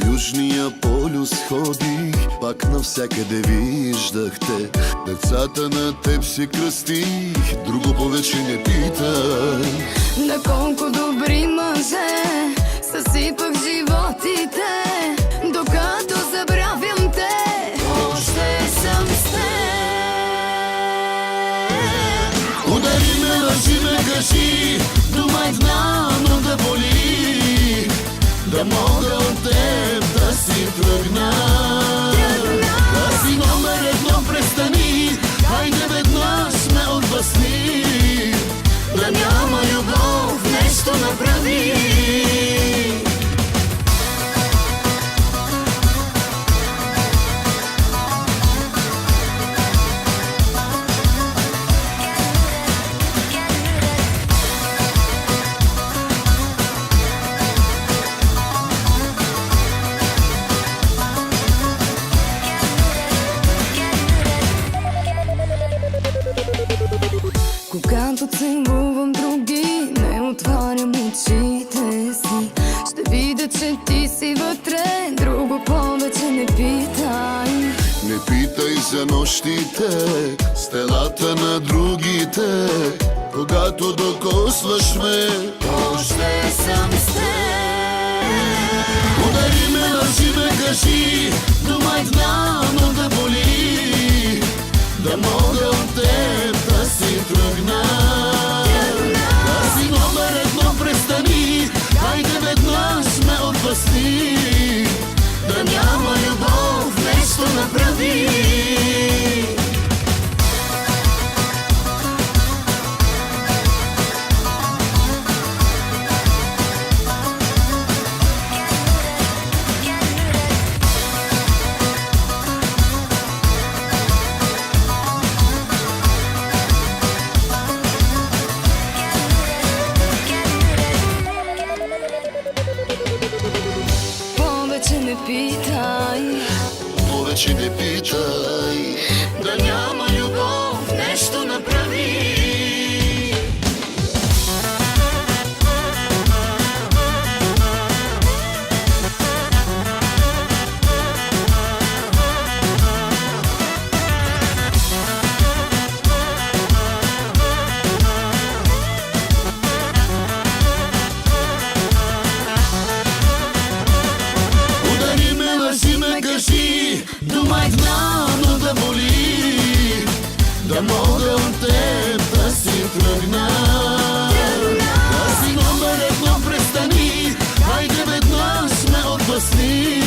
По южния полюс ходих, пак навсякъде виждах те. Децата на теб си кръстих, друго повече не питай. На колко добри мъже съсипах животите, докато забравям те, още съм с теб. Удари ме, лъжи ме, кажи, думай знам да боли, да мога от теб да си тръгна. Да си номер едно, престани, хайде веднъж ме отбъсни. Да няма любов, нещо направи. Когато целувам други, не отварям очите си. Ще видя, че ти си вътре, друго повече не питай. Не питай за нощите, стелата на другите. Когато докосваш ме, Още съм с теб. удари ме, лъжи ме, кажи, думай знам да боли, да мога от теб да си тръгна. Да си номер едно, престани, хайде веднъж ме отбъсни. Да няма любов, нещо направи. Повече не питай, Повече не питай, да няма любов, нещо направи. удари ме, лъжи ме, кажи, думай знам да боли, да мога от теб да си тръгна. Да си номер едно, престани, хайде веднъж ме отбъсни.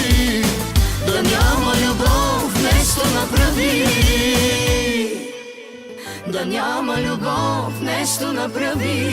Да няма любов, нещо направи. Да няма любов, нещо направи.